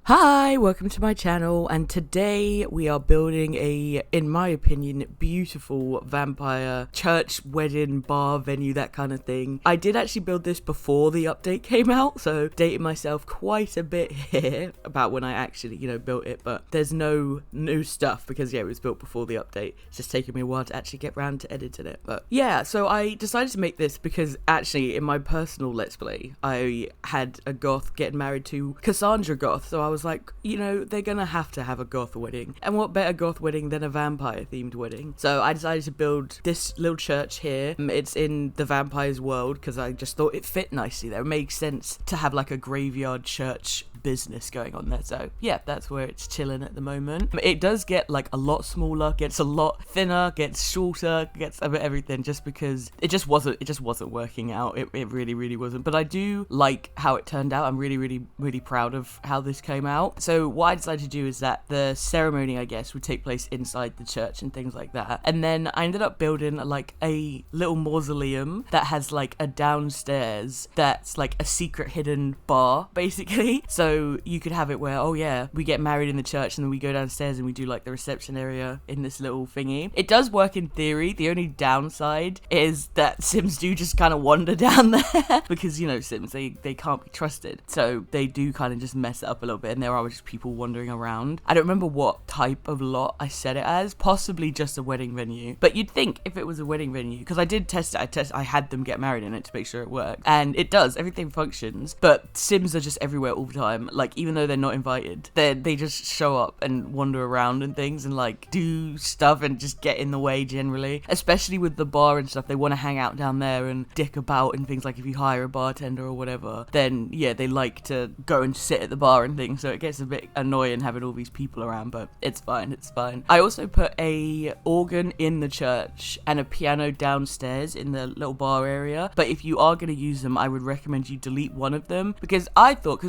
Hi, welcome to my channel, and today we are building a, in my opinion, beautiful vampire church, wedding, bar, venue, that kind of thing. I did actually build this before the update came out, so dating myself quite a bit here about when I actually, built it, but there's no new stuff because, it was built before the update. It's just taken me a while to actually get around to editing it, but yeah, so I decided to make this because actually in my personal Let's Play, I had a goth getting married to Cassandra Goth, so I was like, they're gonna have to have a goth wedding, and what better goth wedding than a vampire themed wedding? So I decided to build this little church here. It's in the vampire's world because I just thought it fit nicely there. It makes sense to have like a graveyard church business going on there, so yeah, that's where it's chilling at the moment. It does get like a lot smaller, gets a lot thinner, gets shorter, gets a bit everything, just because it just wasn't working out. It really wasn't, but I do like how it turned out. I'm really proud of how this came out. So what I decided to do is that the ceremony, I guess, would take place inside the church and things like that, and then I ended up building like a little mausoleum that has like a downstairs that's like a secret hidden bar basically. So you could have it where, oh yeah, we get married in the church and then we go downstairs and we do like the reception area in this little thingy. It does work in theory. The only downside is that Sims do just kind of wander down there because, Sims, they can't be trusted. So they do kind of just mess it up a little bit, and there are just people wandering around. I don't remember what type of lot I set it as, possibly just a wedding venue. But you'd think if it was a wedding venue, because I did test it, I had them get married in it to make sure it worked. And it does, everything functions, but Sims are just everywhere all the time. Like, even though they're not invited, they just show up and wander around and things and like do stuff and just get in the way generally, especially with the bar and stuff. They want to hang out down there and dick about and things. Like if you hire a bartender or whatever, then yeah, they like to go and sit at the bar and things, so it gets a bit annoying having all these people around, but it's fine. I also put a organ in the church and a piano downstairs in the little bar area, but if you are going to use them, I would recommend you delete one of them, because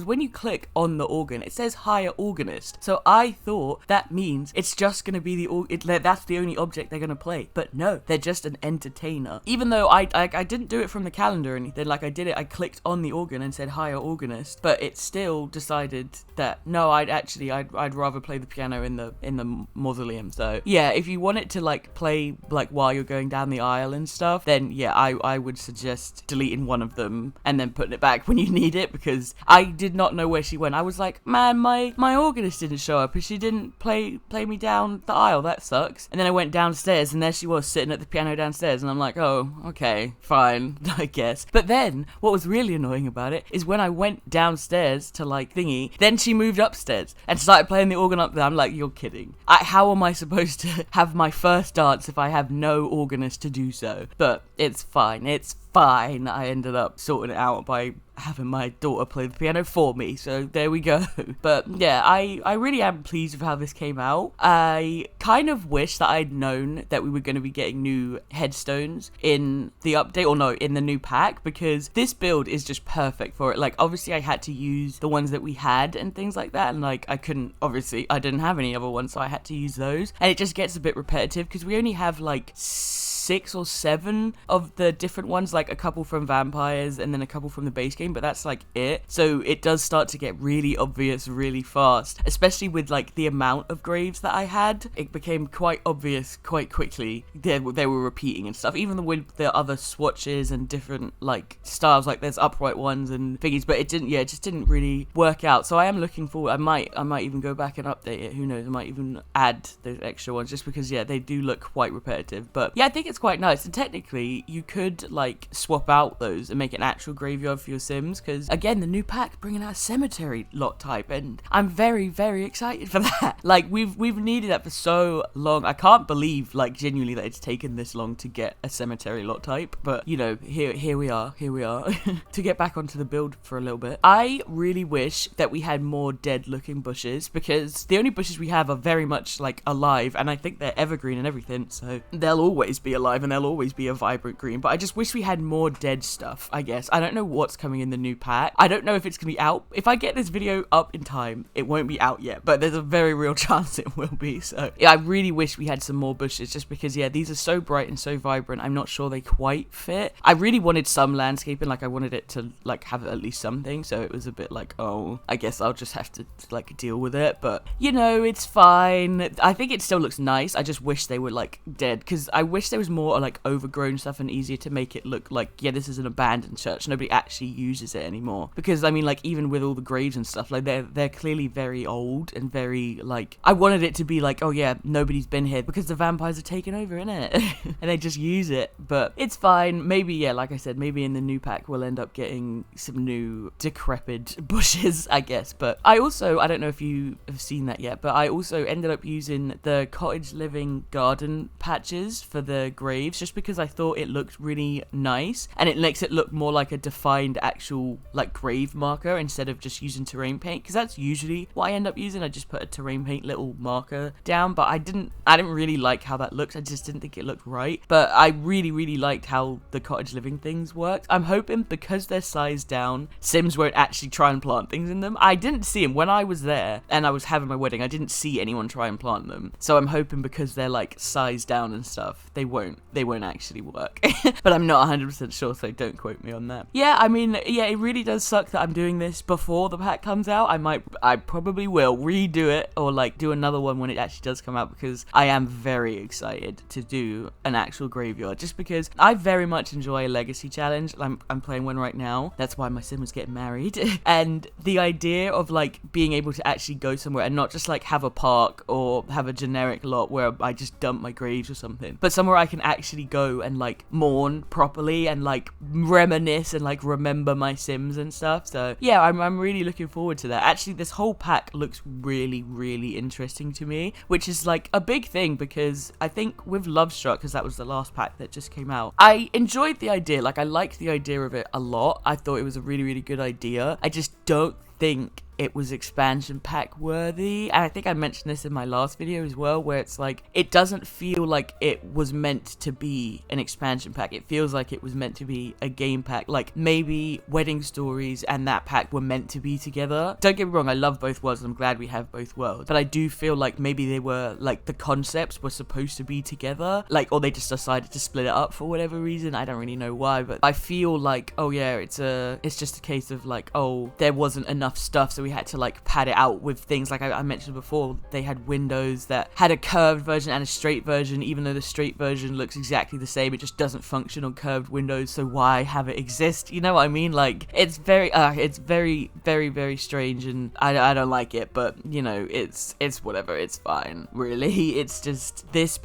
when you click on the organ, it says hire organist, so I thought that means it's just going to be that's the only object they're going to play, but no, they're just an entertainer. Even though I didn't do it from the calendar or anything, like I clicked on the organ and said hire organist, but it still decided that no, I'd rather play the piano in the mausoleum. So yeah, if you want it to like play like while you're going down the aisle and stuff, then yeah, I would suggest deleting one of them and then putting it back when you need it, because I did not know where she went. I was like, man, my organist didn't show up and she didn't play me down the aisle. That sucks. And then I went downstairs and there she was sitting at the piano downstairs, and I'm like, oh, okay, fine, I guess. But then what was really annoying about it is when I went downstairs to like thingy, then she moved upstairs and started playing the organ up there. I'm like, you're kidding. How am I supposed to have my first dance if I have no organist to do so? But it's fine. I ended up sorting it out by having my daughter play the piano for me, so there we go. But yeah, I really am pleased with how this came out. I kind of wish that I'd known that we were going to be getting new headstones in the update, or no, in the new pack, because this build is just perfect for it. Like, obviously I had to use the ones that we had and things like that, and like I didn't have any other ones, so I had to use those, and it just gets a bit repetitive because we only have like 6 or 7 of the different ones, like a couple from vampires and then a couple from the base game, but that's like it. So it does start to get really obvious really fast, especially with like the amount of graves that I had. It became quite obvious quite quickly they were repeating and stuff, even with the other swatches and different like styles, like there's upright ones and thingies, but it just didn't really work out. So I am looking forward. I might even go back and update it, who knows, I might even add those extra ones, just because yeah, they do look quite repetitive. But yeah, I think it's quite nice, and technically you could like swap out those and make an actual graveyard for your Sims, because again, the new pack bringing out a cemetery lot type, and I'm very excited for that. Like we've needed that for so long. I can't believe like genuinely that it's taken this long to get a cemetery lot type, but here we are to get back onto the build for a little bit. I really wish that we had more dead looking bushes, because the only bushes we have are very much like alive, and I think they're evergreen and everything, so they'll always be alive. alive and they'll always be a vibrant green, but I just wish we had more dead stuff, I guess. I don't know what's coming in the new pack. I don't know if it's gonna be out. If I get this video up in time, it won't be out yet, but there's a very real chance it will be. So yeah, I really wish we had some more bushes, just because, yeah, these are so bright and so vibrant. I'm not sure they quite fit. I really wanted some landscaping, like I wanted it to like have at least something, so it was a bit like, oh, I guess I'll just have to like deal with it, but you know, it's fine. I think it still looks nice. I just wish they were like dead, because I wish there was more like overgrown stuff and easier to make it look like, yeah, this is an abandoned church, nobody actually uses it anymore. Because I mean, like, even with all the graves and stuff, like they're clearly very old and very like, I wanted it to be like, oh yeah, nobody's been here because the vampires are taking over, innit? And they just use it. But it's fine. Maybe, yeah, like I said, maybe in the new pack we'll end up getting some new decrepit bushes, I guess. But I don't know if you have seen that yet, but I also ended up using the cottage living garden patches for the graves, just because I thought it looked really nice and it makes it look more like a defined actual like grave marker instead of just using terrain paint, because that's usually what I end up using. I just put a terrain paint little marker down, but I didn't really like how that looks. I just didn't think it looked right, but I really liked how the cottage living things worked. I'm hoping because they're sized down, Sims won't actually try and plant things in them. I didn't see them when I was there and I was having my wedding. I didn't see anyone try and plant them, so I'm hoping because they're like sized down and stuff, they won't actually work. But I'm not 100% sure, so don't quote me on that. Yeah, I mean, yeah, it really does suck that I'm doing this before the pack comes out. I probably will redo it or like do another one when it actually does come out, because I am very excited to do an actual graveyard, just because I very much enjoy a legacy challenge. I'm playing one right now. That's why my sim was getting married. And the idea of like being able to actually go somewhere and not just like have a park or have a generic lot where I just dump my graves or something, but somewhere I can actually go and like mourn properly and like reminisce and like remember my sims and stuff. So yeah, I'm really looking forward to that. Actually, this whole pack looks really interesting to me, which is like a big thing, because I think with Lovestruck, because that was the last pack that just came out, I enjoyed the idea. Like, I liked the idea of it a lot. I thought it was a really good idea. I just don't think it was expansion pack worthy. And I think I mentioned this in my last video as well, where it's like, it doesn't feel like it was meant to be an expansion pack. It feels like it was meant to be a game pack. Like, maybe Wedding Stories and that pack were meant to be together. Don't get me wrong, I love both worlds and I'm glad we have both worlds, but I do feel like maybe they were like, the concepts were supposed to be together, like, or they just decided to split it up for whatever reason. I don't really know why, but I feel like, oh yeah, it's just a case of like, oh, there wasn't enough stuff, so we had to like pad it out with things like I mentioned before. They had windows that had a curved version and a straight version. Even though the straight version looks exactly the same, it just doesn't function on curved windows, so why have it exist? You know what I mean? Like, it's very strange, and I don't like it, but you know, it's whatever, it's fine, really. It's just, this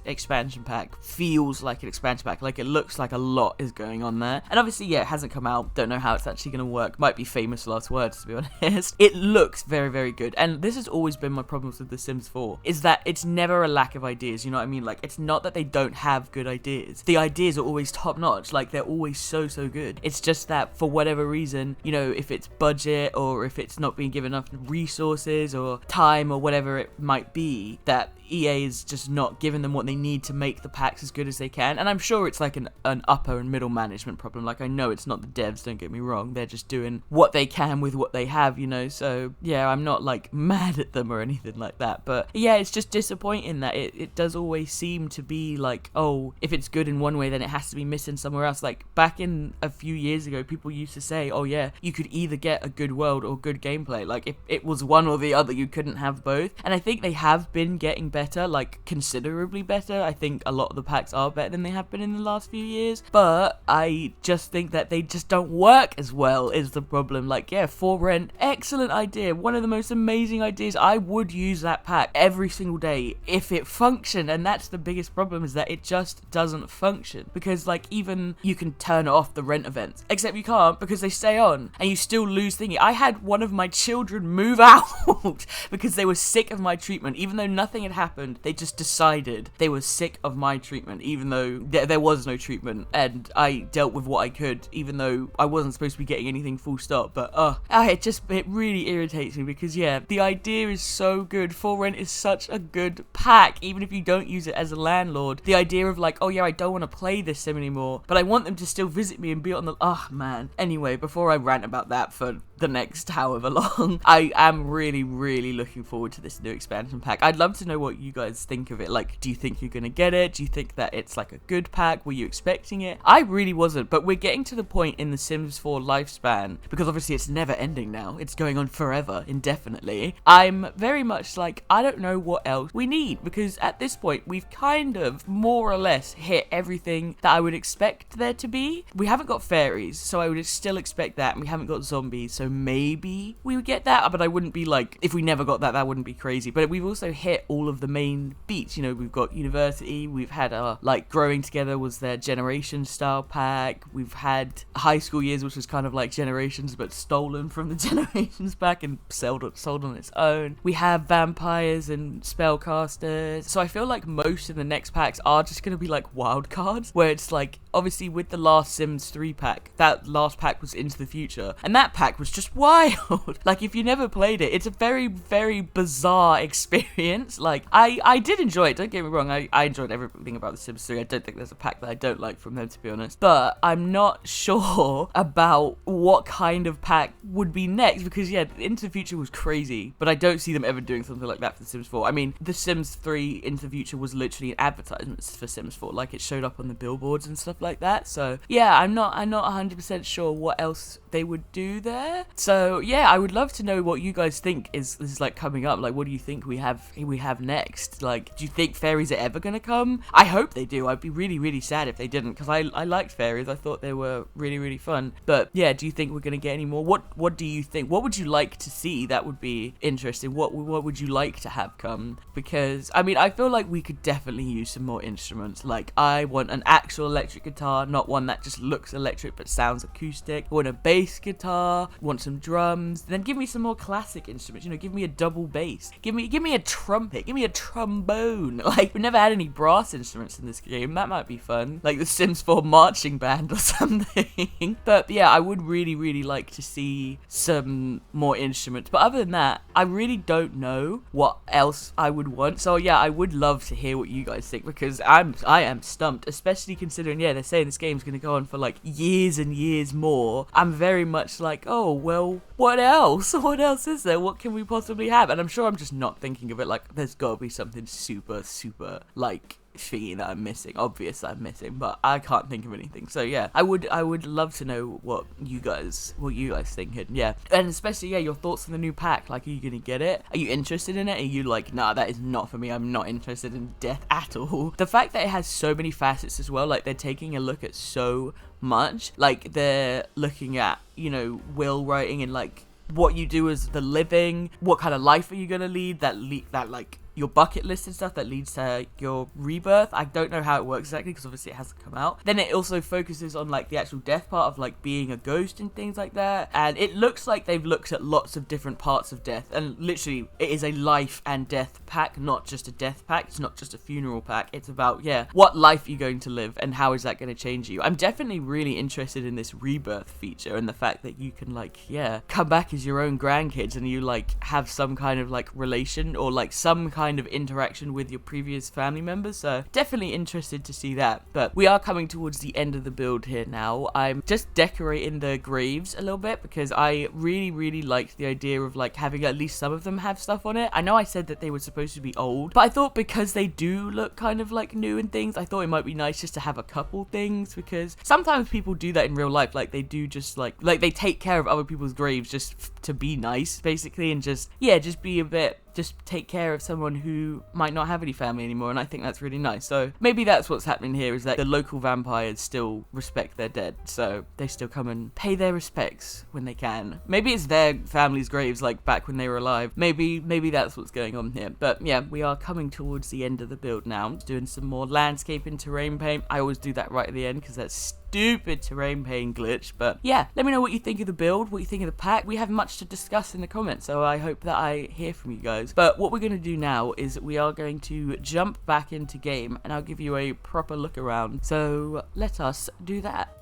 expansion pack feels like an expansion pack. Like, it looks like a lot is going on there, and obviously, yeah, it hasn't come out, don't know how it's actually gonna work. Might be famous last words, to be honest. It looks very good, and this has always been my problems with The Sims 4, is that it's never a lack of ideas, you know what I mean? Like, it's not that they don't have good ideas. The ideas are always top notch, like, they're always so good. It's just that for whatever reason, you know, if it's budget or if it's not being given enough resources or time or whatever it might be, that EA is just not giving them what they need to make the packs as good as they can. And I'm sure it's like an upper and middle management problem. Like, I know it's not the devs, don't get me wrong, they're just doing what they can with what they have, you know. So yeah, I'm not like mad at them or anything like that, but yeah, it's just disappointing that it does always seem to be like, oh, if it's good in one way, then it has to be missing somewhere else. Like, back in a few years ago, people used to say, oh yeah, you could either get a good world or good gameplay. Like, if it was one or the other, you couldn't have both. And I think they have been getting better, like considerably better. I think a lot of the packs are better than they have been in the last few years, but I just think that they just don't work as well is the problem. Like, yeah, For Rent, excellent idea, one of the most amazing ideas. I would use that pack every single day if it functioned, and that's the biggest problem, is that it just doesn't function. Because like, even you can turn off the rent events, except you can't, because they stay on and you still lose thingy. I had one of my children move out because they were sick of my treatment. Even though nothing had happened, they just decided they were sick of my treatment, even though there was no treatment, and I dealt with what I could, even though I wasn't supposed to be getting anything full stop. But it just it really irritates me because, yeah, the idea is so good. For Rent is such a good pack, even if you don't use it as a landlord. The idea of like, oh yeah, I don't want to play this sim anymore, but I want them to still visit me and be on the... Oh, man. Anyway, before I rant about that for the next however long, I am really, really looking forward to this new expansion pack. I'd love to know what you guys think of it. Like, do you think you're gonna get it? Do you think that it's like a good pack? Were you expecting it? I really wasn't, but we're getting to the point in the Sims 4 lifespan, because obviously it's never ending now. It's going on forever, indefinitely. I'm very much like, I don't know what else we need, because at this point, we've kind of more or less hit everything that I would expect there to be. We haven't got fairies, so I would still expect that, and we haven't got zombies, so maybe we would get that, but I wouldn't be like, if we never got that, that wouldn't be crazy. But we've also hit all of the main beats. You know, we've got university, we've had our, like, growing together was their generation style pack, we've had high school years, which was kind of like generations, but stolen from the generations pack and sold on its own. We have vampires and spellcasters, so I feel like most of the next packs are just going to be like wild cards, where it's like, obviously with the last Sims 3 pack, that last pack was Into the Future, and that pack was just wild. Like, if you never played it, it's a very, very bizarre experience. Like, I did enjoy it, don't get me wrong, I enjoyed everything about the Sims 3. I don't think there's a pack that I don't like from them, to be honest, but I'm not sure about what kind of pack would be next, because yeah, Into the Future was crazy, but I don't see them ever doing something like that for the Sims 4. I mean, the Sims 3 Into the Future was literally an advertisement for Sims 4, like it showed up on the billboards and stuff like that. So yeah, I'm not 100% sure what else they would do there. So yeah, I would love to know what you guys think is like coming up. Like, what do you think we have next? Like, do you think fairies are ever gonna come? I hope they do. I'd be really, really sad if they didn't, because I liked fairies. I thought they were really, really fun. But yeah, do you think we're gonna get any more? What do you think? What would you like to see? That would be interesting. What would you like to have come? Because I mean, I feel like we could definitely use some more instruments. Like, I want an actual electric guitar, not one that just looks electric but sounds acoustic. I want a bass guitar, want some drums, then give me some more classic instruments. You know, give me a double bass, give me a trumpet, give me a trombone. Like, we've never had any brass instruments in this game. That might be fun, like the Sims 4 marching band or something. But yeah, I would really, really like to see some more instruments. But other than that, I really don't know what else I would want. So yeah, I would love to hear what you guys think, because I am stumped, especially considering, yeah, they're saying this game's gonna go on for like years and years more. I'm very much like, oh well, what else? What else is there? What can we possibly have? And I'm sure I'm just not thinking of it. Like, there's gotta be something super, super like thing that I'm missing. Obvious I'm missing, but I can't think of anything. So yeah, I would love to know what you guys think. And yeah, and especially, yeah, your thoughts on the new pack. Like, are you gonna get it? Are you interested in it? Are you like, nah, that is not for me, I'm not interested in death at all? The fact that it has so many facets as well, like they're taking a look at so much, like they're looking at, you know, will writing and like what you do as the living, what kind of life are you gonna lead, that like your bucket list and stuff that leads to your rebirth. I don't know how it works exactly, because obviously it hasn't come out. Then it also focuses on like the actual death part of like being a ghost and things like that. And it looks like they've looked at lots of different parts of death, and literally it is a life and death pack, not just a death pack. It's not just a funeral pack. It's about, yeah, what life you're going to live and how is that going to change you. I'm definitely really interested in this rebirth feature and the fact that you can like, yeah, come back as your own grandkids and you like have some kind of like relation or like some kind of interaction with your previous family members. So definitely interested to see that. But we are coming towards the end of the build here now. I'm just decorating the graves a little bit because I really, really liked the idea of like having at least some of them have stuff on it. I know I said that they were supposed to be old, but I thought because they do look kind of like new and things, I thought it might be nice just to have a couple things, because sometimes people do that in real life. Like, they do just like they take care of other people's graves just to be nice, basically, and just, yeah, just be a bit, just take care of someone who might not have any family anymore, and I think that's really nice. So maybe that's what's happening here, is that the local vampires still respect their dead, so they still come and pay their respects when they can. Maybe it's their family's graves, like back when they were alive. Maybe that's what's going on here. But yeah, we are coming towards the end of the build now. Doing some more landscape and terrain paint. I always do that right at the end because that's stupid terrain paint glitch. But yeah, let me know what you think of the build, what you think of the pack. We have much to discuss in the comments, so I hope that I hear from you guys. But what we're going to do now is we are going to jump back into game and I'll give you a proper look around. So let us do that.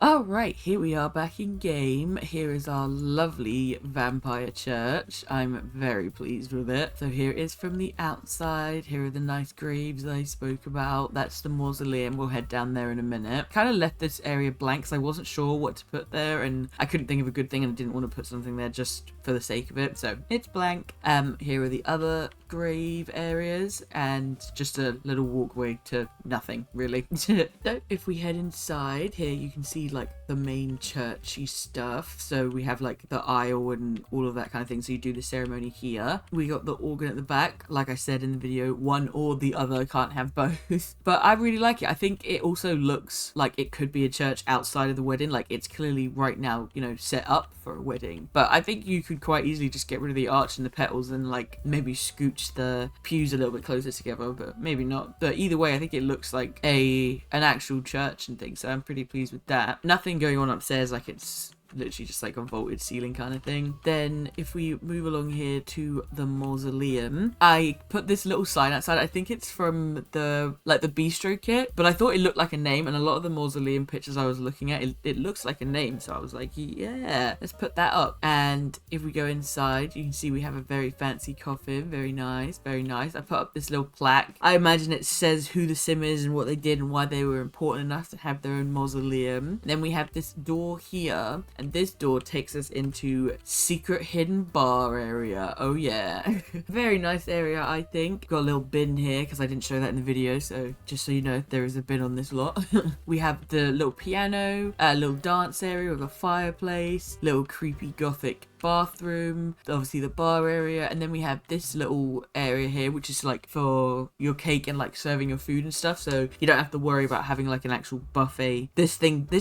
Alright, here we are back in game. Here is our lovely vampire church. I'm very pleased with it. So here it is from the outside. Here are the nice graves I spoke about. That's the mausoleum. We'll head down there in a minute. Kind of left this area blank because I wasn't sure what to put there and I couldn't think of a good thing and I didn't want to put something there just for the sake of it. So it's blank. Here are the other grave areas and just a little walkway to nothing really. So if we head inside here, you can see like the main churchy stuff. So we have like the aisle and all of that kind of thing. So you do the ceremony here. We got the organ at the back. Like I said in the video, one or the other, can't have both. But I really like it. I think it also looks like it could be a church outside of the wedding. Like it's clearly right now, you know, set up for a wedding. But I think you could quite easily just get rid of the arch and the petals and like maybe scooch the pews a little bit closer together, but maybe not. But either way, I think it looks like an actual church and things. So I'm pretty pleased with that. Nothing going on upstairs, like it's literally just like a vaulted ceiling kind of thing. Then if we move along here to the mausoleum, I put this little sign outside. I think it's from the bistro kit, but I thought it looked like a name, and a lot of the mausoleum pictures I was looking at, it looks like a name, so I was like, yeah, let's put that up. And if we go inside, you can see we have a very fancy coffin. Very nice, very nice. I put up this little plaque. I imagine it says who the sim is and what they did and why they were important enough to have their own mausoleum. Then we have this door here, and this door takes us into secret hidden bar area. Oh yeah. Very nice area, I think. Got a little bin here because I didn't show that in the video, so just so you know, there is a bin on this lot. We have the little piano, a little dance area with a fireplace, little creepy gothic bathroom, obviously the bar area, and then we have this little area here which is like for your cake and like serving your food and stuff, so you don't have to worry about having like an actual buffet. This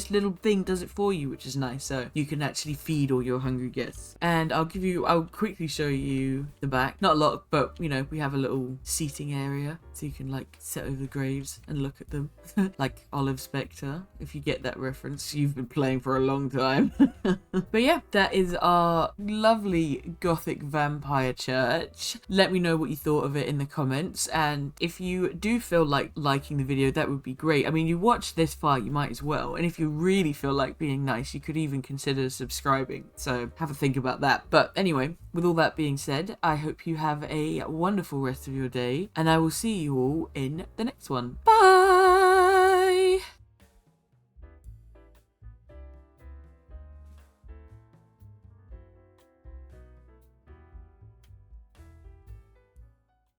little thing does it for you, which is nice, so you can actually feed all your hungry guests. And I'll quickly show you the back. Not a lot, but you know, we have a little seating area so you can like sit over the graves and look at them. Like Olive Spectre, if you get that reference. You've been playing for a long time. But yeah, that is our lovely gothic vampire church. Let me know what you thought of it in the comments, and if you do feel like liking the video, that would be great. I mean, you watched this far, you might as well, and if you really feel like being nice, you could even consider subscribing, so have a think about that. But anyway, with all that being said, I hope you have a wonderful rest of your day, and I will see you all in the next one. Bye!